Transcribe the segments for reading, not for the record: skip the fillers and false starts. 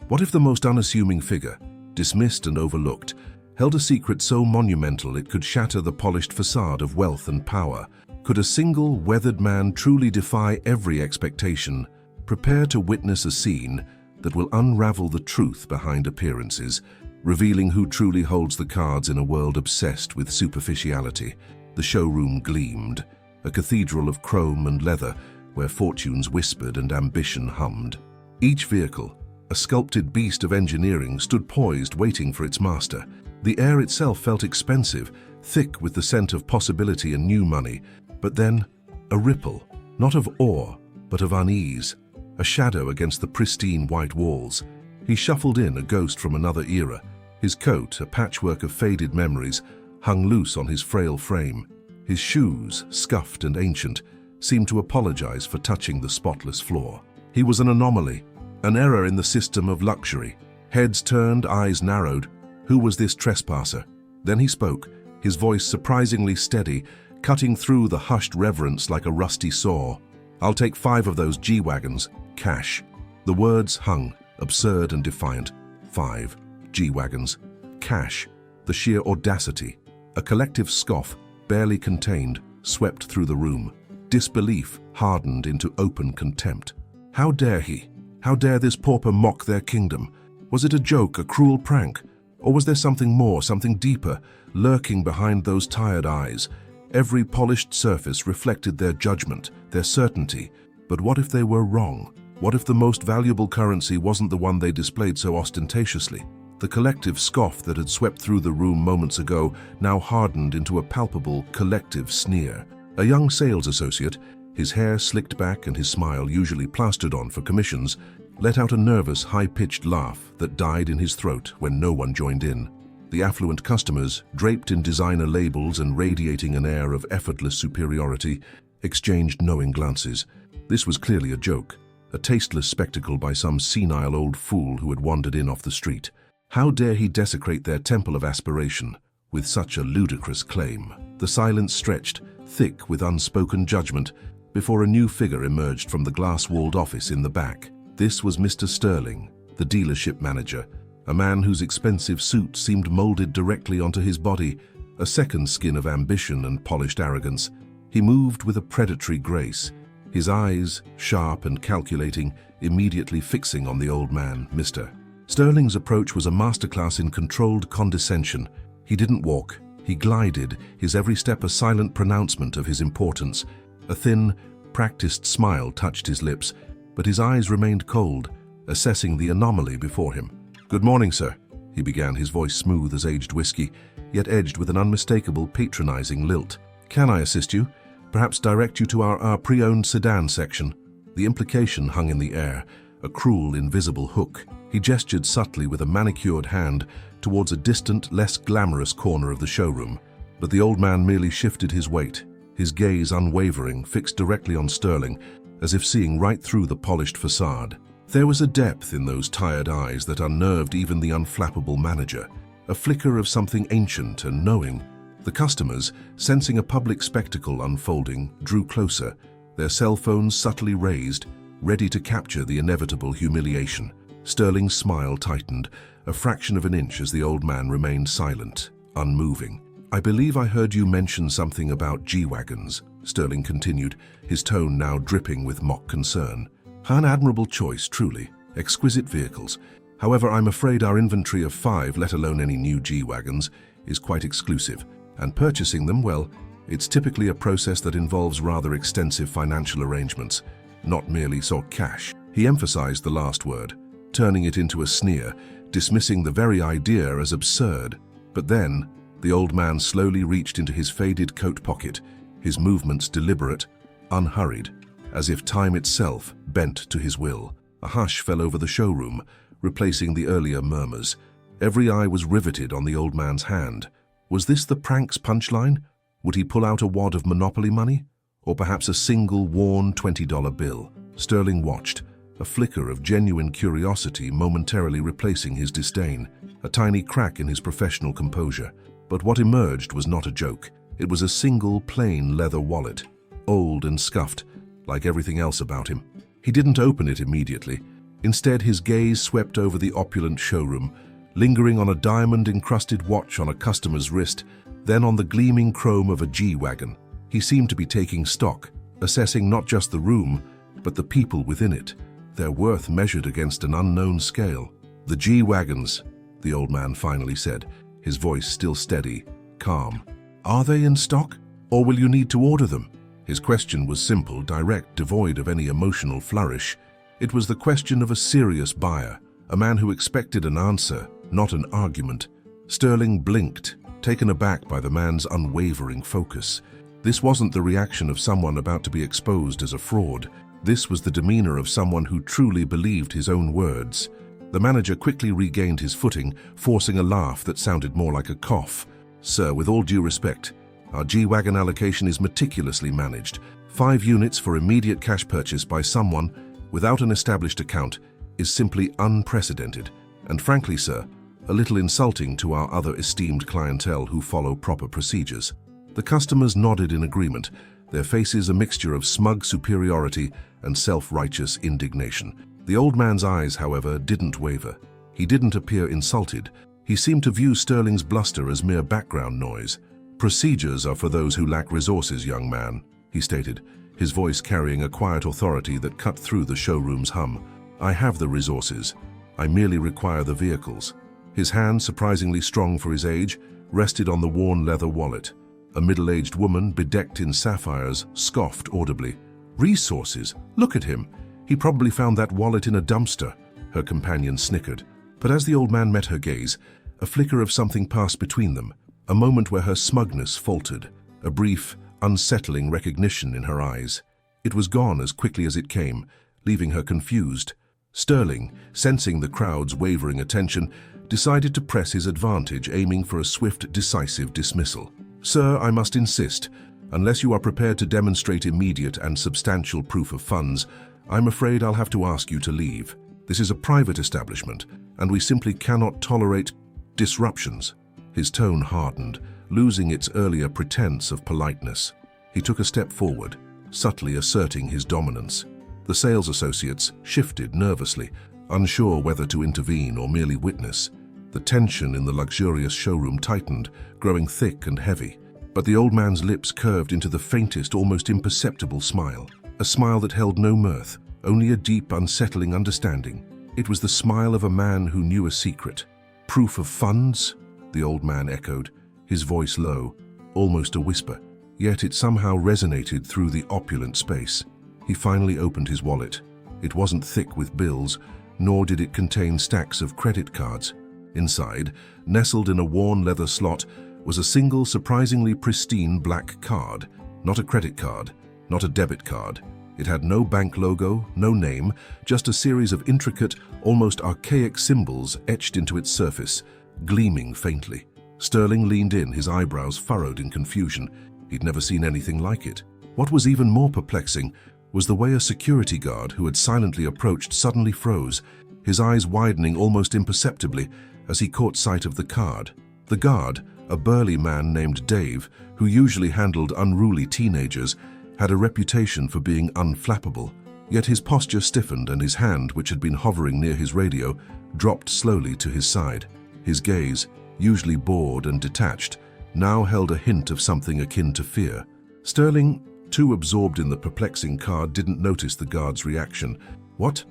What if the most unassuming figure, dismissed and overlooked, held a secret so monumental it could shatter the polished facade of wealth and power? Could a single, weathered man truly defy every expectation? Prepare to witness a scene that will unravel the truth behind appearances, revealing who truly holds the cards in a world obsessed with superficiality. The showroom gleamed, a cathedral of chrome and leather where fortunes whispered and ambition hummed. Each vehicle, a sculpted beast of engineering, stood poised, waiting for its master. The air itself felt expensive, thick with the scent of possibility and new money. But then, a ripple, not of awe, but of unease, a shadow against the pristine white walls. He shuffled in, a ghost from another era. His coat, a patchwork of faded memories, hung loose on his frail frame. His shoes, scuffed and ancient, seemed to apologize for touching the spotless floor. He was an anomaly, an error in the system of luxury. Heads turned, eyes narrowed. Who was this trespasser? Then he spoke, his voice surprisingly steady, cutting through the hushed reverence like a rusty saw. "I'll take 5 of those G-Wagons, cash." The words hung, absurd and defiant. 5 G-Wagons, cash. The sheer audacity. A collective scoff, barely contained, swept through the room. Disbelief hardened into open contempt. How dare he? How dare this pauper mock their kingdom? Was it a joke, a cruel prank? Or was there something more, something deeper, lurking behind those tired eyes? Every polished surface reflected their judgment, their certainty. But what if they were wrong? What if the most valuable currency wasn't the one they displayed so ostentatiously? The collective scoff that had swept through the room moments ago now hardened into a palpable, collective sneer. A young sales associate, his hair slicked back and his smile usually plastered on for commissions, let out a nervous, high-pitched laugh that died in his throat when no one joined in. The affluent customers, draped in designer labels and radiating an air of effortless superiority, exchanged knowing glances. This was clearly a joke, a tasteless spectacle by some senile old fool who had wandered in off the street. How dare he desecrate their temple of aspiration with such a ludicrous claim? The silence stretched, thick with unspoken judgment, before a new figure emerged from the glass-walled office in the back. This was Mr. Sterling, the dealership manager, a man whose expensive suit seemed molded directly onto his body, a second skin of ambition and polished arrogance. He moved with a predatory grace, his eyes, sharp and calculating, immediately fixing on the old man, Mr. Sterling's approach was a masterclass in controlled condescension. He didn't walk, he glided, his every step a silent pronouncement of his importance. A thin, practiced smile touched his lips, but his eyes remained cold, assessing the anomaly before him. "Good morning, sir," he began, his voice smooth as aged whiskey, yet edged with an unmistakable, patronizing lilt. "Can I assist you? Perhaps direct you to our pre-owned sedan section?" The implication hung in the air, a cruel, invisible hook. He gestured subtly with a manicured hand towards a distant, less glamorous corner of the showroom, but the old man merely shifted his weight, his gaze unwavering, fixed directly on Sterling, as if seeing right through the polished facade. There was a depth in those tired eyes that unnerved even the unflappable manager, a flicker of something ancient and knowing. The customers, sensing a public spectacle unfolding, drew closer, their cell phones subtly raised, ready to capture the inevitable humiliation. Sterling's smile tightened, a fraction of an inch as the old man remained silent, unmoving. "I believe I heard you mention something about G-Wagons," Sterling continued, his tone now dripping with mock concern. "An admirable choice, truly. Exquisite vehicles. However, I'm afraid our inventory of 5, let alone any new G-Wagons, is quite exclusive. And purchasing them, well, it's typically a process that involves rather extensive financial arrangements, not merely so cash." He emphasized the last word, turning it into a sneer, dismissing the very idea as absurd. But then, the old man slowly reached into his faded coat pocket, his movements deliberate, unhurried, as if time itself bent to his will. A hush fell over the showroom, replacing the earlier murmurs. Every eye was riveted on the old man's hand. Was this the prank's punchline? Would he pull out a wad of Monopoly money? Or perhaps a single worn $20 bill? Sterling watched, a flicker of genuine curiosity momentarily replacing his disdain, a tiny crack in his professional composure. But what emerged was not a joke. It was a single plain leather wallet, old and scuffed, like everything else about him. He didn't open it immediately. Instead, his gaze swept over the opulent showroom, lingering on a diamond-encrusted watch on a customer's wrist, then on the gleaming chrome of a G-Wagon. He seemed to be taking stock, assessing not just the room, but the people within it, their worth measured against an unknown scale. "The G-Wagons," the old man finally said, his voice still steady, calm. "Are they in stock, or will you need to order them?" His question was simple, direct, devoid of any emotional flourish. It was the question of a serious buyer, a man who expected an answer, not an argument. Sterling blinked, taken aback by the man's unwavering focus. This wasn't the reaction of someone about to be exposed as a fraud. This was the demeanor of someone who truly believed his own words. The manager quickly regained his footing, forcing a laugh that sounded more like a cough. "Sir, with all due respect, our G-Wagon allocation is meticulously managed. 5 units for immediate cash purchase by someone without an established account is simply unprecedented, and frankly, sir, a little insulting to our other esteemed clientele who follow proper procedures." The customers nodded in agreement, their faces a mixture of smug superiority and self-righteous indignation. The old man's eyes, however, didn't waver. He didn't appear insulted. He seemed to view Sterling's bluster as mere background noise. "Procedures are for those who lack resources, young man," he stated, his voice carrying a quiet authority that cut through the showroom's hum. "I have the resources. I merely require the vehicles." His hand, surprisingly strong for his age, rested on the worn leather wallet. A middle-aged woman, bedecked in sapphires, scoffed audibly. "Resources? Look at him. He probably found that wallet in a dumpster," her companion snickered. But as the old man met her gaze, a flicker of something passed between them, a moment where her smugness faltered, a brief, unsettling recognition in her eyes. It was gone as quickly as it came, leaving her confused. Sterling, sensing the crowd's wavering attention, decided to press his advantage, aiming for a swift, decisive dismissal. "Sir, I must insist, unless you are prepared to demonstrate immediate and substantial proof of funds, I'm afraid I'll have to ask you to leave. This is a private establishment, and we simply cannot tolerate disruptions." His tone hardened, losing its earlier pretense of politeness. He took a step forward, subtly asserting his dominance. The sales associates shifted nervously, unsure whether to intervene or merely witness. The tension in the luxurious showroom tightened, growing thick and heavy. But the old man's lips curved into the faintest, almost imperceptible smile. A smile that held no mirth, only a deep, unsettling understanding. It was the smile of a man who knew a secret. "Proof of funds?" the old man echoed, his voice low, almost a whisper. Yet it somehow resonated through the opulent space. He finally opened his wallet. It wasn't thick with bills, nor did it contain stacks of credit cards. Inside, nestled in a worn leather slot, was a single, surprisingly pristine black card. Not a credit card, not a debit card. It had no bank logo, no name, just a series of intricate, almost archaic symbols etched into its surface, gleaming faintly. Sterling leaned in, his eyebrows furrowed in confusion. He'd never seen anything like it. What was even more perplexing was the way a security guard who had silently approached suddenly froze, his eyes widening almost imperceptibly as he caught sight of the card. The guard, a burly man named Dave, who usually handled unruly teenagers, had a reputation for being unflappable. Yet his posture stiffened and his hand, which had been hovering near his radio, dropped slowly to his side. His gaze, usually bored and detached, now held a hint of something akin to fear. Sterling, too absorbed in the perplexing card, didn't notice the guard's reaction. What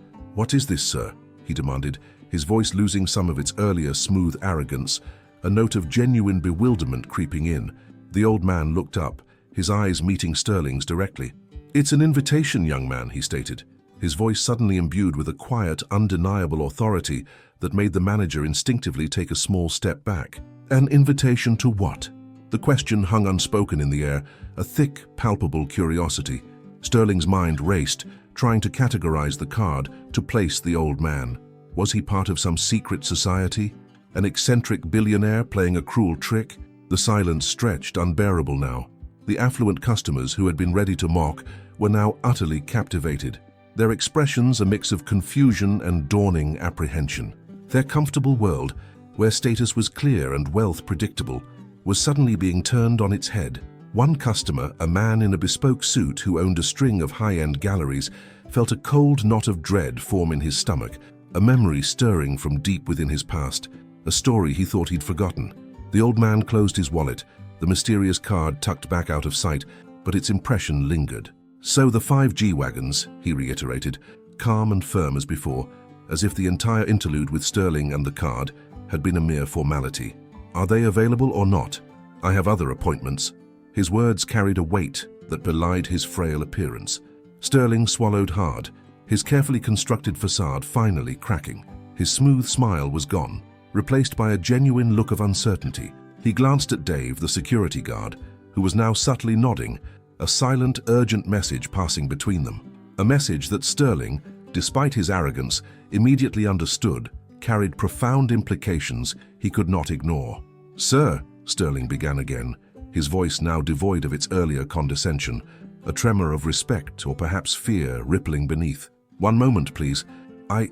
is this, sir?" he demanded, his voice losing some of its earlier smooth arrogance, a note of genuine bewilderment creeping in. The old man looked up, his eyes meeting Sterling's directly. "It's an invitation, young man," he stated, his voice suddenly imbued with a quiet, undeniable authority that made the manager instinctively take a small step back. "An invitation to what?" The question hung unspoken in the air, a thick, palpable curiosity. Sterling's mind raced, trying to categorize the card, to place the old man. Was he part of some secret society? An eccentric billionaire playing a cruel trick? The silence stretched unbearable now. The affluent customers who had been ready to mock were now utterly captivated, their expressions a mix of confusion and dawning apprehension. Their comfortable world, where status was clear and wealth predictable, was suddenly being turned on its head. One customer, a man in a bespoke suit who owned a string of high-end galleries, felt a cold knot of dread form in his stomach, a memory stirring from deep within his past, a story he thought he'd forgotten. The old man closed his wallet, the mysterious card tucked back out of sight, but its impression lingered. "So the 5 G-Wagons," he reiterated, calm and firm as before, as if the entire interlude with Sterling and the card had been a mere formality. "Are they available or not? I have other appointments." His words carried a weight that belied his frail appearance. Sterling swallowed hard, his carefully constructed facade finally cracking. His smooth smile was gone, replaced by a genuine look of uncertainty. He glanced at Dave, the security guard, who was now subtly nodding, a silent, urgent message passing between them. A message that Sterling, despite his arrogance, immediately understood, carried profound implications he could not ignore. "Sir," Sterling began again, his voice now devoid of its earlier condescension, a tremor of respect or perhaps fear rippling beneath. "One moment, please. I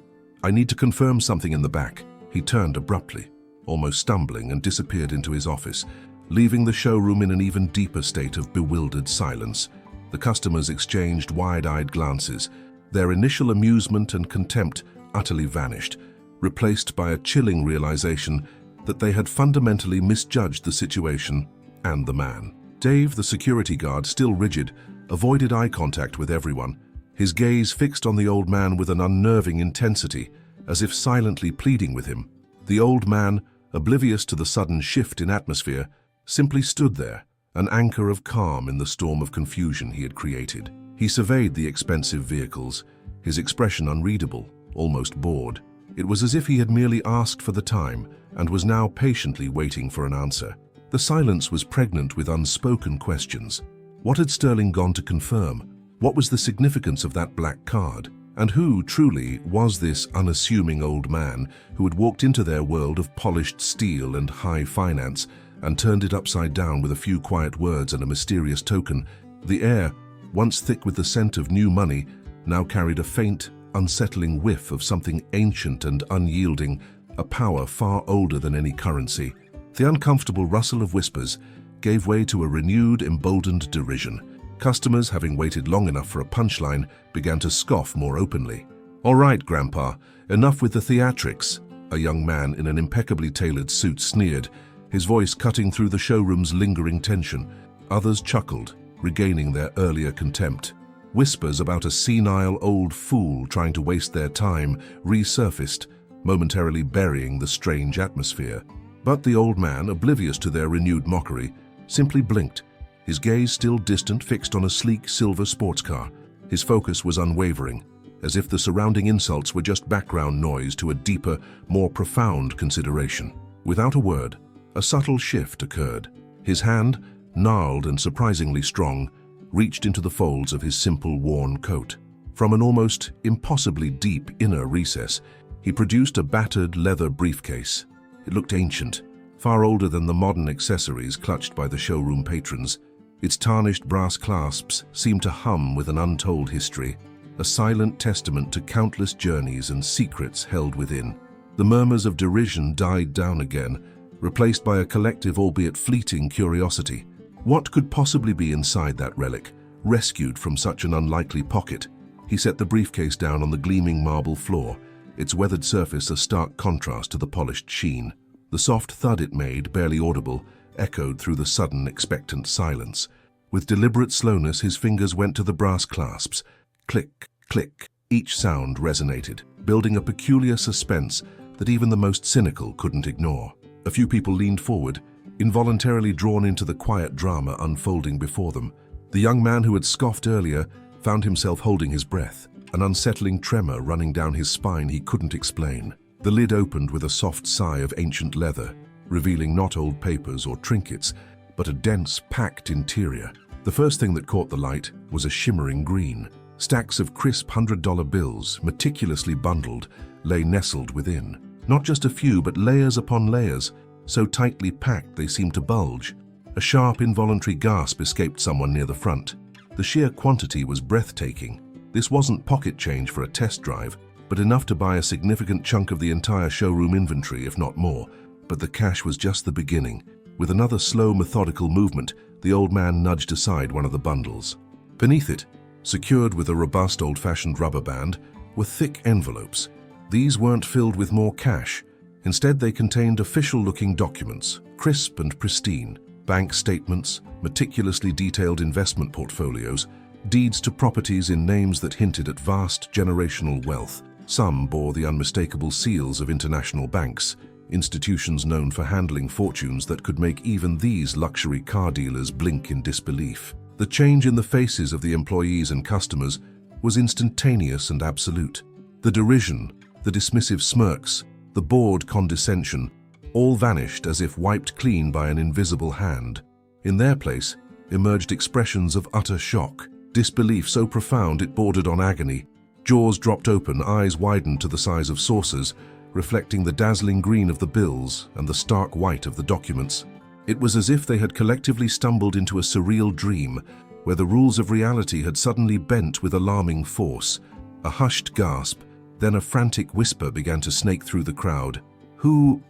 need to confirm something in the back." He turned abruptly, almost stumbling, and disappeared into his office, leaving the showroom in an even deeper state of bewildered silence. The customers exchanged wide-eyed glances, their initial amusement and contempt utterly vanished, replaced by a chilling realization that they had fundamentally misjudged the situation and the man. Dave, the security guard, still rigid, avoided eye contact with everyone, his gaze fixed on the old man with an unnerving intensity, as if silently pleading with him. The old man, oblivious to the sudden shift in atmosphere, simply stood there, an anchor of calm in the storm of confusion he had created. He surveyed the expensive vehicles, his expression unreadable, almost bored. It was as if he had merely asked for the time and was now patiently waiting for an answer. The silence was pregnant with unspoken questions. What had Sterling gone to confirm? What was the significance of that black card? And who, truly, was this unassuming old man who had walked into their world of polished steel and high finance and turned it upside down with a few quiet words and a mysterious token? The air, once thick with the scent of new money, now carried a faint, unsettling whiff of something ancient and unyielding, a power far older than any currency. The uncomfortable rustle of whispers gave way to a renewed, emboldened derision. Customers, having waited long enough for a punchline, began to scoff more openly. "All right, Grandpa, enough with the theatrics," a young man in an impeccably tailored suit sneered, his voice cutting through the showroom's lingering tension. Others chuckled, regaining their earlier contempt. Whispers about a senile old fool trying to waste their time resurfaced, momentarily burying the strange atmosphere. But the old man, oblivious to their renewed mockery, simply blinked, his gaze still distant, fixed on a sleek silver sports car. His focus was unwavering, as if the surrounding insults were just background noise to a deeper, more profound consideration. Without a word, a subtle shift occurred. His hand, gnarled and surprisingly strong, reached into the folds of his simple, worn coat. From an almost impossibly deep inner recess, he produced a battered leather briefcase. It looked ancient, far older than the modern accessories clutched by the showroom patrons. Its tarnished brass clasps seemed to hum with an untold history, a silent testament to countless journeys and secrets held within. The murmurs of derision died down again, replaced by a collective, albeit fleeting, curiosity. What could possibly be inside that relic, rescued from such an unlikely pocket? He set the briefcase down on the gleaming marble floor, its weathered surface a stark contrast to the polished sheen. The soft thud it made, barely audible, echoed through the sudden, expectant silence. With deliberate slowness, his fingers went to the brass clasps. Click, click. Each sound resonated, building a peculiar suspense that even the most cynical couldn't ignore. A few people leaned forward, involuntarily drawn into the quiet drama unfolding before them. The young man who had scoffed earlier found himself holding his breath, an unsettling tremor running down his spine he couldn't explain. The lid opened with a soft sigh of ancient leather, revealing not old papers or trinkets, but a dense, packed interior. The first thing that caught the light was a shimmering green. Stacks of crisp $100 bills, meticulously bundled, lay nestled within. Not just a few, but layers upon layers, so tightly packed they seemed to bulge. A sharp, involuntary gasp escaped someone near the front. The sheer quantity was breathtaking. This wasn't pocket change for a test drive, but enough to buy a significant chunk of the entire showroom inventory, if not more. But the cash was just the beginning. With another slow, methodical movement, The old man nudged aside one of the bundles. Beneath it, secured with a robust old-fashioned rubber band, were thick envelopes. These weren't filled with more cash. Instead, they contained official-looking documents, crisp and pristine, bank statements, meticulously detailed investment portfolios, deeds to properties in names that hinted at vast generational wealth. Some bore the unmistakable seals of international banks, institutions known for handling fortunes that could make even these luxury car dealers blink in disbelief. The change in the faces of the employees and customers was instantaneous and absolute. The derision, the dismissive smirks, the bored condescension, all vanished as if wiped clean by an invisible hand. In their place emerged expressions of utter shock, disbelief so profound it bordered on agony. Jaws dropped open, eyes widened to the size of saucers, reflecting the dazzling green of the bills and the stark white of the documents. It was as if they had collectively stumbled into a surreal dream, where the rules of reality had suddenly bent with alarming force. A hushed gasp, then a frantic whisper began to snake through the crowd. Who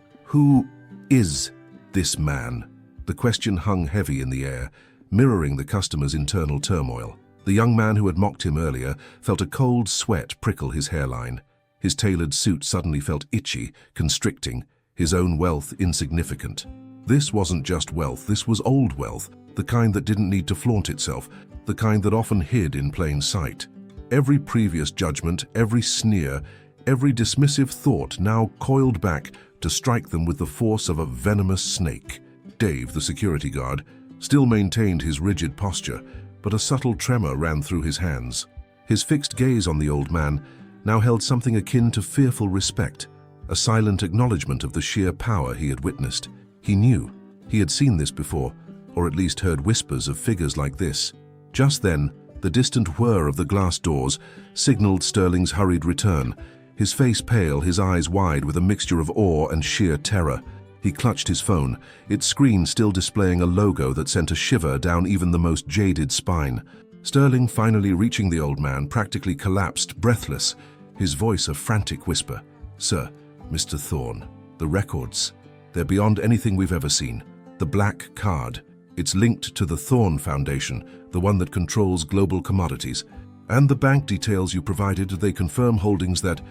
is this man? The question hung heavy in the air, mirroring the customer's internal turmoil. The young man who had mocked him earlier felt a cold sweat prickle his hairline. His tailored suit suddenly felt itchy, constricting, his own wealth insignificant. This wasn't just wealth, this was old wealth, the kind that didn't need to flaunt itself, the kind that often hid in plain sight. Every previous judgment, every sneer, every dismissive thought now coiled back to strike them with the force of a venomous snake. Dave, the security guard, still maintained his rigid posture, but a subtle tremor ran through his hands. His fixed gaze on the old man now held something akin to fearful respect, a silent acknowledgement of the sheer power he had witnessed. He knew. He had seen this before, or at least heard whispers of figures like this. Just then, the distant whir of the glass doors signaled Sterling's hurried return, his face pale, his eyes wide with a mixture of awe and sheer terror. He clutched his phone, its screen still displaying a logo that sent a shiver down even the most jaded spine. Sterling, finally reaching the old man, practically collapsed, breathless, his voice a frantic whisper. "Sir, Mr. Thorne, the records, they're beyond anything we've ever seen. The black card, it's linked to the Thorne Foundation, the one that controls global commodities. And the bank details you provided, they confirm holdings that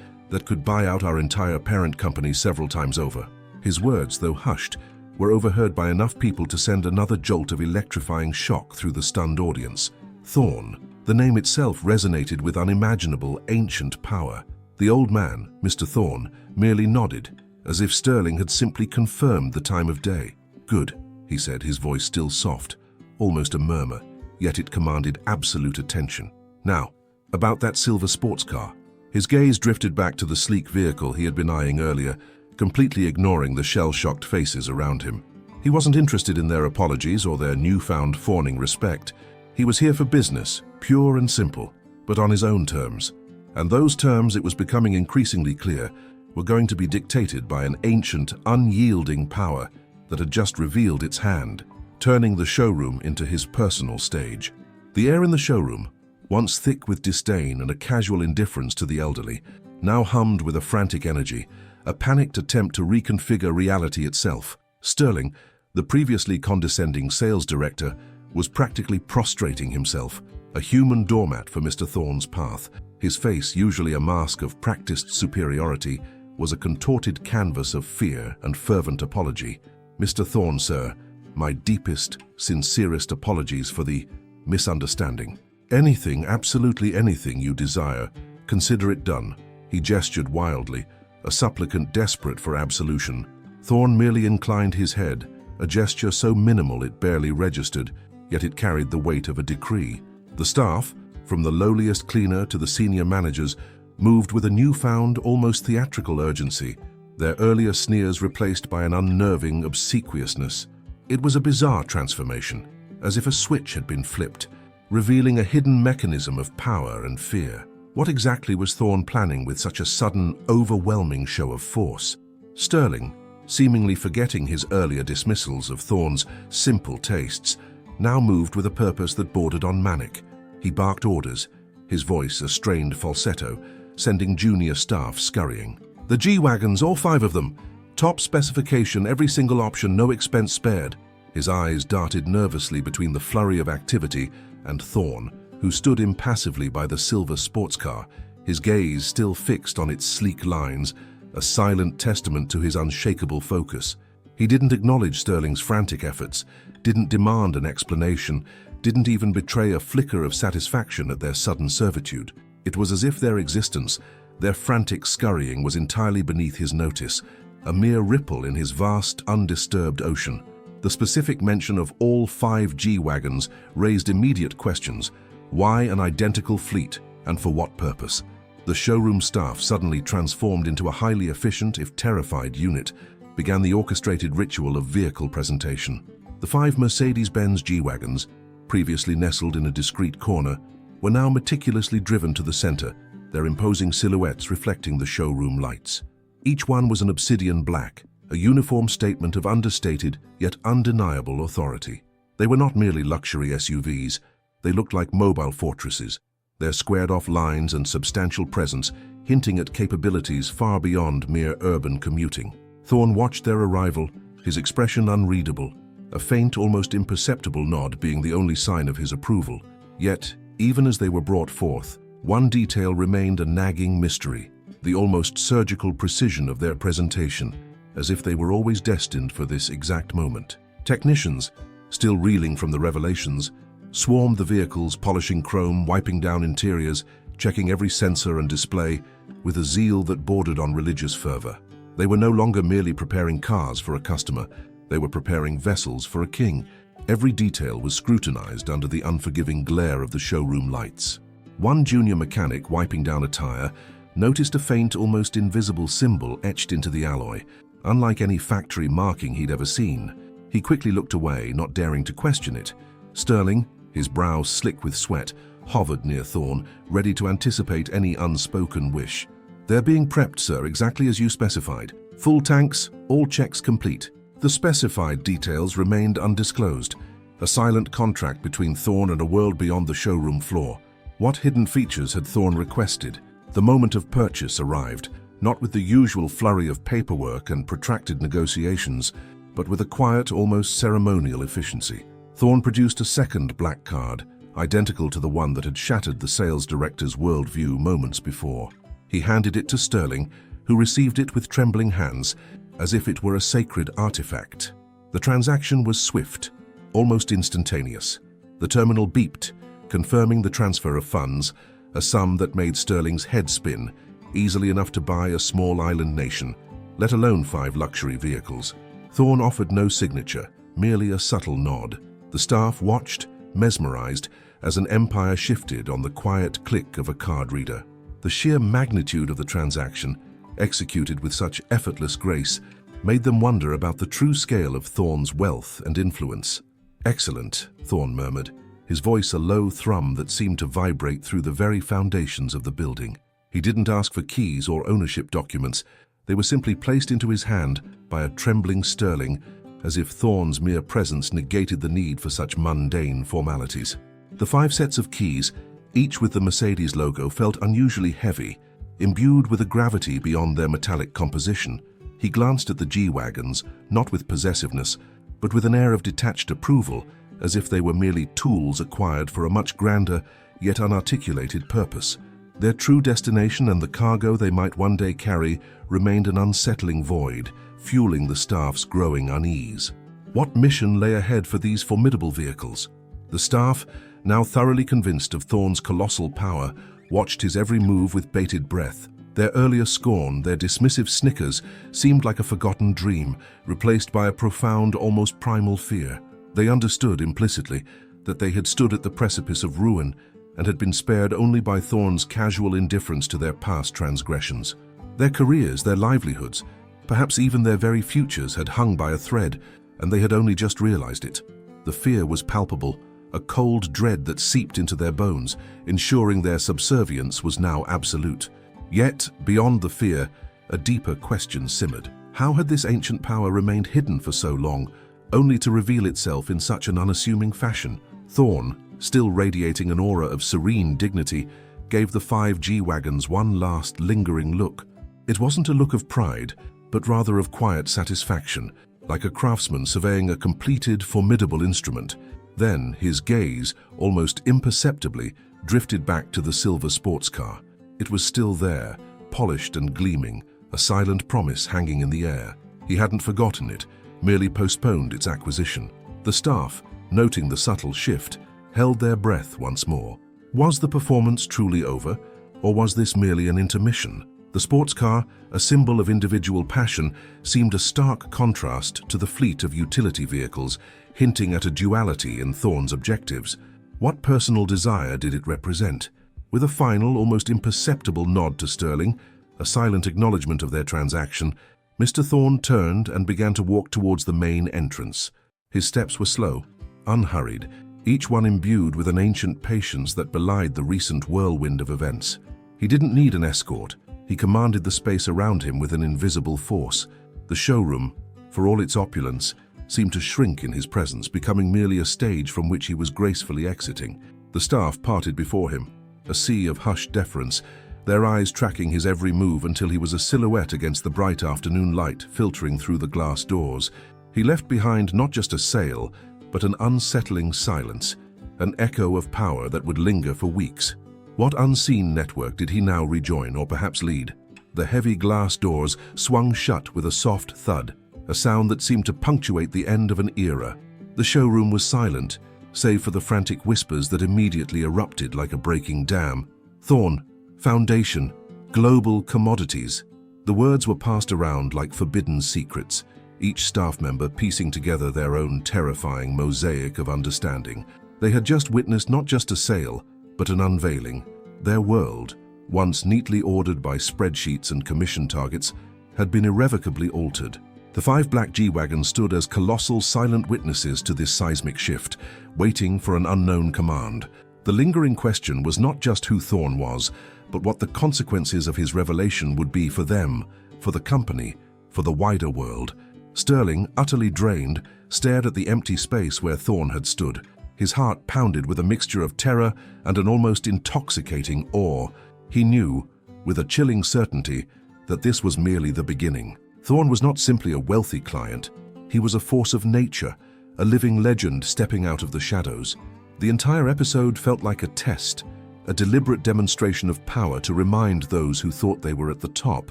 could buy out our entire parent company several times over." His words, though hushed, were overheard by enough people to send another jolt of electrifying shock through the stunned audience. Thorne, the name itself resonated with unimaginable, ancient power. The old man, Mr. Thorne, merely nodded, as if Sterling had simply confirmed the time of day. "Good," he said, his voice still soft, almost a murmur, yet it commanded absolute attention. "Now, about that silver sports car." His gaze drifted back to the sleek vehicle he had been eyeing earlier, completely ignoring the shell-shocked faces around him. He wasn't interested in their apologies or their newfound fawning respect. He was here for business, pure and simple, but on his own terms. And those terms, it was becoming increasingly clear, were going to be dictated by an ancient, unyielding power that had just revealed its hand, turning the showroom into his personal stage. The air in the showroom, once thick with disdain and a casual indifference to the elderly, now hummed with a frantic energy, a panicked attempt to reconfigure reality itself. Sterling, the previously condescending sales director, was practically prostrating himself, a human doormat for Mr. Thorne's path. His face, usually a mask of practiced superiority, was a contorted canvas of fear and fervent apology. "Mr. Thorne, sir, my deepest, sincerest apologies for the misunderstanding. Anything, absolutely anything you desire, consider it done." He gestured wildly, a supplicant desperate for absolution. Thorne merely inclined his head, a gesture so minimal it barely registered, yet it carried the weight of a decree. The staff, from the lowliest cleaner to the senior managers, moved with a newfound, almost theatrical urgency, their earlier sneers replaced by an unnerving obsequiousness. It was a bizarre transformation, as if a switch had been flipped, revealing a hidden mechanism of power and fear. What exactly was Thorne planning with such a sudden, overwhelming show of force? Sterling, seemingly forgetting his earlier dismissals of Thorne's simple tastes, now moved with a purpose that bordered on manic. He barked orders, his voice a strained falsetto, sending junior staff scurrying. "The G-Wagons, all 5 of them. Top specification, every single option, no expense spared." His eyes darted nervously between the flurry of activity and Thorne, who stood impassively by the silver sports car, his gaze still fixed on its sleek lines, a silent testament to his unshakable focus. He didn't acknowledge Sterling's frantic efforts, didn't demand an explanation, didn't even betray a flicker of satisfaction at their sudden servitude. It was as if their existence, their frantic scurrying, was entirely beneath his notice, a mere ripple in his vast, undisturbed ocean. The specific mention of all 5 G-Wagons raised immediate questions. Why an identical fleet, and for what purpose? The showroom staff, suddenly transformed into a highly efficient, if terrified, unit, began the orchestrated ritual of vehicle presentation. The 5 Mercedes-Benz G-Wagons, previously nestled in a discreet corner, were now meticulously driven to the center, their imposing silhouettes reflecting the showroom lights. Each one was an obsidian black, a uniform statement of understated yet undeniable authority. They were not merely luxury SUVs, they looked like mobile fortresses, their squared-off lines and substantial presence hinting at capabilities far beyond mere urban commuting. Thorne watched their arrival, his expression unreadable, a faint, almost imperceptible nod being the only sign of his approval. Yet, even as they were brought forth, one detail remained a nagging mystery, the almost surgical precision of their presentation, as if they were always destined for this exact moment. Technicians, still reeling from the revelations, swarmed the vehicles, polishing chrome, wiping down interiors, checking every sensor and display, with a zeal that bordered on religious fervor. They were no longer merely preparing cars for a customer, they were preparing vessels for a king. Every detail was scrutinized under the unforgiving glare of the showroom lights. One junior mechanic, wiping down a tire, noticed a faint, almost invisible symbol etched into the alloy, unlike any factory marking he'd ever seen. He quickly looked away, not daring to question it. Sterling, his brow slick with sweat, hovered near Thorne, ready to anticipate any unspoken wish. "They're being prepped, sir, exactly as you specified. Full tanks, all checks complete." The specified details remained undisclosed, a silent contract between Thorne and a world beyond the showroom floor. What hidden features had Thorne requested? The moment of purchase arrived, not with the usual flurry of paperwork and protracted negotiations, but with a quiet, almost ceremonial efficiency. Thorne produced a second black card, identical to the one that had shattered the sales director's worldview moments before. He handed it to Sterling, who received it with trembling hands, as if it were a sacred artifact. The transaction was swift, almost instantaneous. The terminal beeped, confirming the transfer of funds, a sum that made Sterling's head spin, easily enough to buy a small island nation, let alone 5 luxury vehicles. Thorne offered no signature, merely a subtle nod. The staff watched, mesmerized, as an empire shifted on the quiet click of a card reader. The sheer magnitude of the transaction, executed with such effortless grace, made them wonder about the true scale of Thorne's wealth and influence. "Excellent," Thorne murmured, his voice a low thrum that seemed to vibrate through the very foundations of the building. He didn't ask for keys or ownership documents. They were simply placed into his hand by a trembling Sterling, as if Thorne's mere presence negated the need for such mundane formalities. The 5 sets of keys, each with the Mercedes logo, felt unusually heavy, imbued with a gravity beyond their metallic composition. He glanced at the G-Wagons, not with possessiveness, but with an air of detached approval, as if they were merely tools acquired for a much grander, yet unarticulated purpose. Their true destination and the cargo they might one day carry remained an unsettling void, fueling the staff's growing unease. What mission lay ahead for these formidable vehicles? The staff, now thoroughly convinced of Thorne's colossal power, watched his every move with bated breath. Their earlier scorn, their dismissive snickers, seemed like a forgotten dream, replaced by a profound, almost primal fear. They understood implicitly that they had stood at the precipice of ruin and had been spared only by Thorne's casual indifference to their past transgressions. Their careers, their livelihoods, perhaps even their very futures had hung by a thread, and they had only just realized it. The fear was palpable, a cold dread that seeped into their bones, ensuring their subservience was now absolute. Yet, beyond the fear, a deeper question simmered. How had this ancient power remained hidden for so long, only to reveal itself in such an unassuming fashion? Thorne, still radiating an aura of serene dignity, gave the 5 G-Wagons one last lingering look. It wasn't a look of pride, but rather of quiet satisfaction, like a craftsman surveying a completed, formidable instrument. Then his gaze, almost imperceptibly, drifted back to the silver sports car. It was still there, polished and gleaming, a silent promise hanging in the air. He hadn't forgotten it, merely postponed its acquisition. The staff, noting the subtle shift, held their breath once more. Was the performance truly over, or was this merely an intermission? The sports car, a symbol of individual passion, seemed a stark contrast to the fleet of utility vehicles, hinting at a duality in Thorne's objectives. What personal desire did it represent? With a final, almost imperceptible nod to Sterling, a silent acknowledgement of their transaction, Mr. Thorne turned and began to walk towards the main entrance. His steps were slow, unhurried, each one imbued with an ancient patience that belied the recent whirlwind of events. He didn't need an escort. He commanded the space around him with an invisible force. The showroom, for all its opulence, seemed to shrink in his presence, becoming merely a stage from which he was gracefully exiting. The staff parted before him, a sea of hushed deference, their eyes tracking his every move until he was a silhouette against the bright afternoon light filtering through the glass doors. He left behind not just a sail, but an unsettling silence, an echo of power that would linger for weeks. What unseen network did he now rejoin or perhaps lead? The heavy glass doors swung shut with a soft thud, a sound that seemed to punctuate the end of an era. The showroom was silent, save for the frantic whispers that immediately erupted like a breaking dam. Thorne, foundation, global commodities. The words were passed around like forbidden secrets, each staff member piecing together their own terrifying mosaic of understanding. They had just witnessed not just a sale, but an unveiling. Their world, once neatly ordered by spreadsheets and commission targets, had been irrevocably altered. The 5 black G-Wagons stood as colossal silent witnesses to this seismic shift, waiting for an unknown command. The lingering question was not just who Thorne was, but what the consequences of his revelation would be for them, for the company, for the wider world. Sterling, utterly drained, stared at the empty space where Thorne had stood. His heart pounded with a mixture of terror and an almost intoxicating awe. He knew, with a chilling certainty, that this was merely the beginning. Thorne was not simply a wealthy client. He was a force of nature, a living legend stepping out of the shadows. The entire episode felt like a test, a deliberate demonstration of power to remind those who thought they were at the top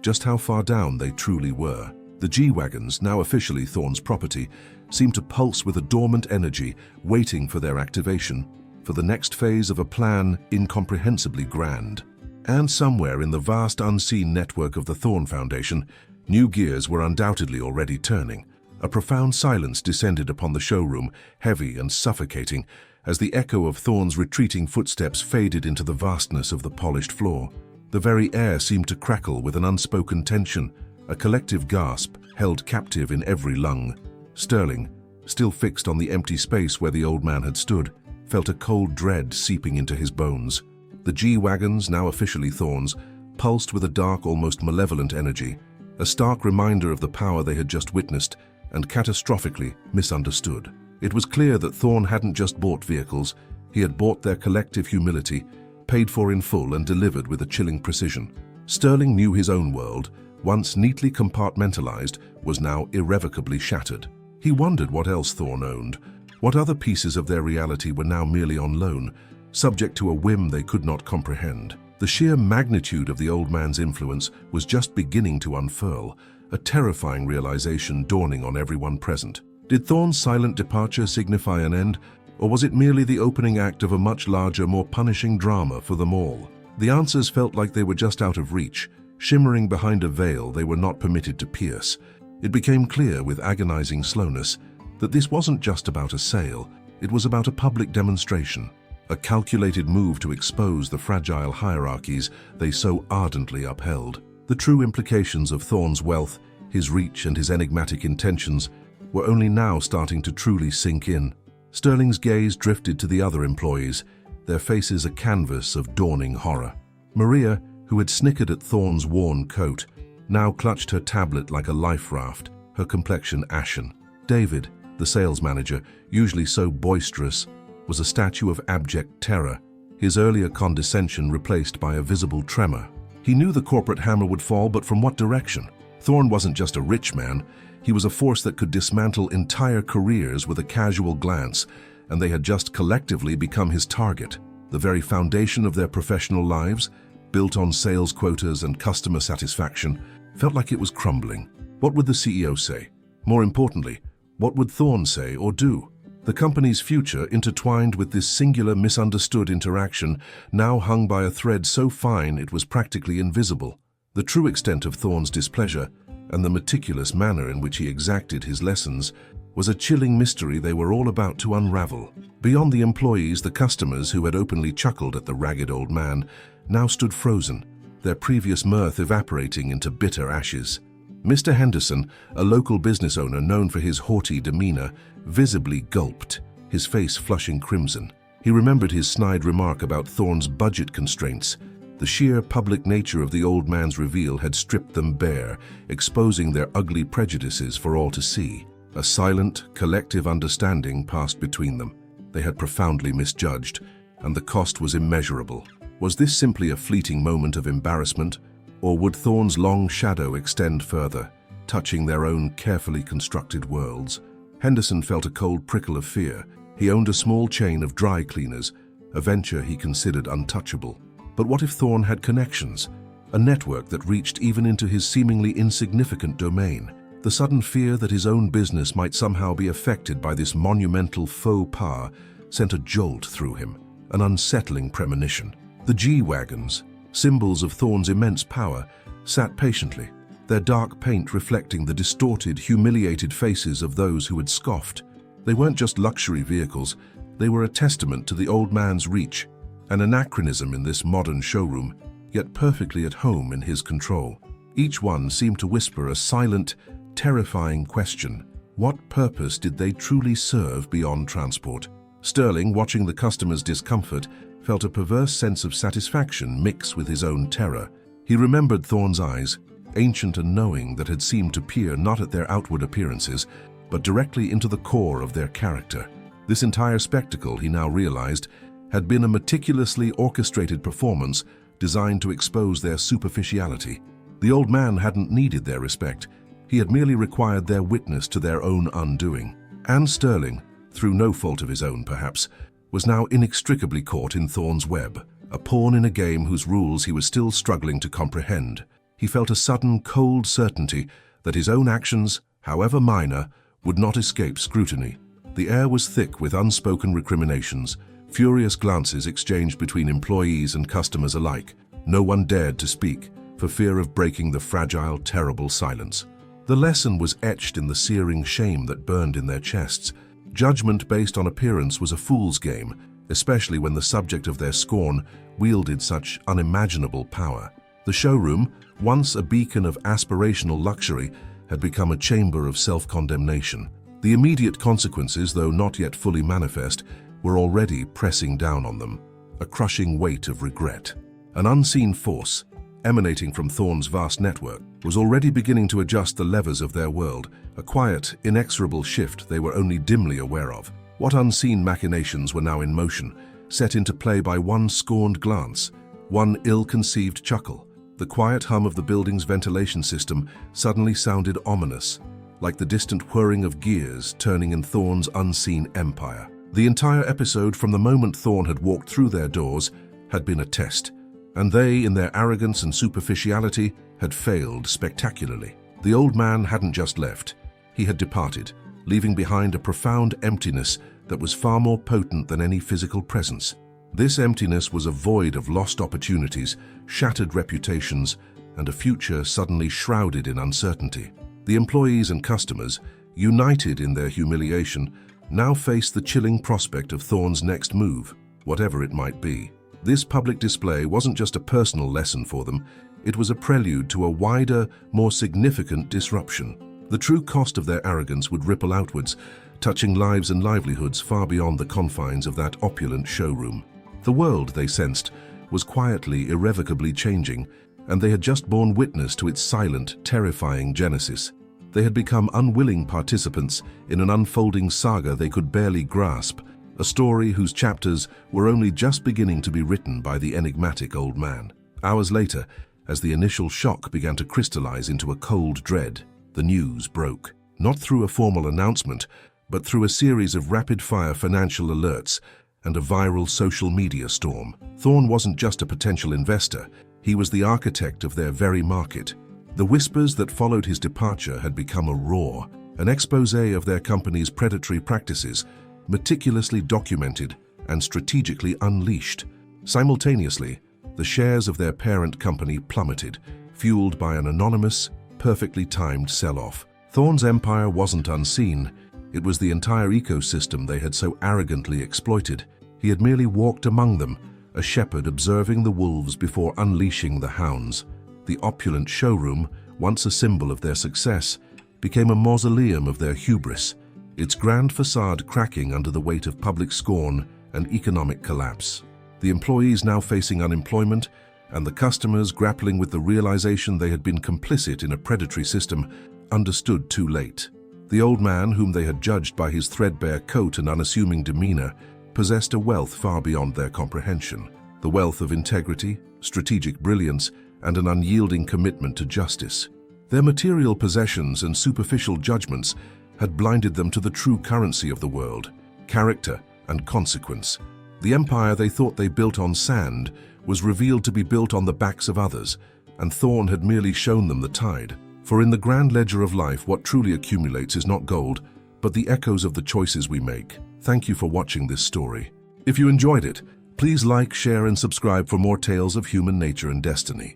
just how far down they truly were. The G-Wagons, now officially Thorne's property, seemed to pulse with a dormant energy, waiting for their activation, for the next phase of a plan incomprehensibly grand. And somewhere in the vast unseen network of the Thorne Foundation, new gears were undoubtedly already turning. A profound silence descended upon the showroom, heavy and suffocating, as the echo of Thorne's retreating footsteps faded into the vastness of the polished floor. The very air seemed to crackle with an unspoken tension, a collective gasp held captive in every lung. Sterling, still fixed on the empty space where the old man had stood, felt a cold dread seeping into his bones. The G-Wagons, now officially Thorne's, pulsed with a dark, almost malevolent energy, a stark reminder of the power they had just witnessed and catastrophically misunderstood. It was clear that Thorne hadn't just bought vehicles, he had bought their collective humility, paid for in full and delivered with a chilling precision. Sterling knew his own world, once neatly compartmentalized, was now irrevocably shattered. He wondered what else Thorne owned, what other pieces of their reality were now merely on loan, subject to a whim they could not comprehend. The sheer magnitude of the old man's influence was just beginning to unfurl, a terrifying realization dawning on everyone present. Did Thorne's silent departure signify an end, or was it merely the opening act of a much larger, more punishing drama for them all? The answers felt like they were just out of reach, shimmering behind a veil they were not permitted to pierce. It became clear with agonizing slowness that this wasn't just about a sale, it was about a public demonstration, a calculated move to expose the fragile hierarchies they so ardently upheld. The true implications of Thorne's wealth, his reach and his enigmatic intentions were only now starting to truly sink in. Sterling's gaze drifted to the other employees, their faces a canvas of dawning horror. Maria, who had snickered at Thorne's worn coat, now clutched her tablet like a life raft, her complexion ashen. David, the sales manager, usually so boisterous, was a statue of abject terror, his earlier condescension replaced by a visible tremor. He knew the corporate hammer would fall, but from what direction? Thorn wasn't just a rich man, he was a force that could dismantle entire careers with a casual glance, and they had just collectively become his target. The very foundation of their professional lives, built on sales quotas and customer satisfaction, felt like it was crumbling. What would the CEO say? More importantly, what would Thorn say or do? The company's future, intertwined with this singular misunderstood interaction, now hung by a thread so fine it was practically invisible. The true extent of Thorn's displeasure, and the meticulous manner in which he exacted his lessons, was a chilling mystery they were all about to unravel. Beyond the employees, the customers who had openly chuckled at the ragged old man now stood frozen, their previous mirth evaporating into bitter ashes. Mr. Henderson, a local business owner known for his haughty demeanor, visibly gulped, his face flushing crimson. He remembered his snide remark about Thorn's budget constraints. The sheer public nature of the old man's reveal had stripped them bare, exposing their ugly prejudices for all to see. A silent, collective understanding passed between them. They had profoundly misjudged, and the cost was immeasurable. Was this simply a fleeting moment of embarrassment, or would Thorn's long shadow extend further, touching their own carefully constructed worlds? Henderson felt a cold prickle of fear. He owned a small chain of dry cleaners, a venture he considered untouchable. But what if Thorn had connections, a network that reached even into his seemingly insignificant domain? The sudden fear that his own business might somehow be affected by this monumental faux pas sent a jolt through him, an unsettling premonition. The G-Wagons, symbols of Thorn's immense power, sat patiently, their dark paint reflecting the distorted, humiliated faces of those who had scoffed. They weren't just luxury vehicles, they were a testament to the old man's reach, an anachronism in this modern showroom, yet perfectly at home in his control. Each one seemed to whisper a silent, terrifying question. What purpose did they truly serve beyond transport? Sterling, watching the customer's discomfort, felt a perverse sense of satisfaction mix with his own terror. He remembered Thorn's eyes, ancient and knowing, that had seemed to peer not at their outward appearances, but directly into the core of their character. This entire spectacle, he now realized, had been a meticulously orchestrated performance designed to expose their superficiality. The old man hadn't needed their respect. He had merely required their witness to their own undoing. And Sterling, through no fault of his own perhaps, was now inextricably caught in Thorn's web, a pawn in a game whose rules he was still struggling to comprehend. He felt a sudden, cold certainty that his own actions, however minor, would not escape scrutiny. The air was thick with unspoken recriminations, furious glances exchanged between employees and customers alike. No one dared to speak, for fear of breaking the fragile, terrible silence. The lesson was etched in the searing shame that burned in their chests. Judgment based on appearance was a fool's game, especially when the subject of their scorn wielded such unimaginable power. The showroom, once a beacon of aspirational luxury, had become a chamber of self-condemnation. The immediate consequences, though not yet fully manifest, were already pressing down on them, a crushing weight of regret. An unseen force, emanating from Thorn's vast network, was already beginning to adjust the levers of their world, a quiet, inexorable shift they were only dimly aware of. What unseen machinations were now in motion, set into play by one scorned glance, one ill-conceived chuckle? The quiet hum of the building's ventilation system suddenly sounded ominous, like the distant whirring of gears turning in Thorn's unseen empire. The entire episode, from the moment Thorn had walked through their doors, had been a test, and they, in their arrogance and superficiality, had failed spectacularly. The old man hadn't just left. He had departed, leaving behind a profound emptiness that was far more potent than any physical presence. This emptiness was a void of lost opportunities, shattered reputations, and a future suddenly shrouded in uncertainty. The employees and customers, united in their humiliation, now faced the chilling prospect of Thorn's next move, whatever it might be. This public display wasn't just a personal lesson for them, it was a prelude to a wider, more significant disruption. The true cost of their arrogance would ripple outwards, touching lives and livelihoods far beyond the confines of that opulent showroom. The world, they sensed, was quietly, irrevocably changing, and they had just borne witness to its silent, terrifying genesis. They had become unwilling participants in an unfolding saga they could barely grasp, a story whose chapters were only just beginning to be written by the enigmatic old man. Hours later, As the initial shock began to crystallize into a cold dread, the news broke, not through a formal announcement, but through a series of rapid-fire financial alerts and a viral social media storm. Thorne wasn't just a potential investor, he was the architect of their very market. The whispers that followed his departure had become a roar, an exposé of their company's predatory practices, meticulously documented and strategically unleashed. Simultaneously, the shares of their parent company plummeted, fueled by an anonymous, perfectly timed sell-off. Thorne's empire wasn't unseen. It was the entire ecosystem they had so arrogantly exploited. He had merely walked among them, a shepherd observing the wolves before unleashing the hounds. The opulent showroom, once a symbol of their success, became a mausoleum of their hubris, its grand facade cracking under the weight of public scorn and economic collapse. The employees now facing unemployment, and the customers grappling with the realization they had been complicit in a predatory system, understood too late. The old man, whom they had judged by his threadbare coat and unassuming demeanor, possessed a wealth far beyond their comprehension. The wealth of integrity, strategic brilliance, and an unyielding commitment to justice. Their material possessions and superficial judgments had blinded them to the true currency of the world, character and consequence. The empire they thought they built on sand was revealed to be built on the backs of others, and Thorne had merely shown them the tide. For in the grand ledger of life, what truly accumulates is not gold, but the echoes of the choices we make. Thank you for watching this story. If you enjoyed it, please like, share, and subscribe for more tales of human nature and destiny.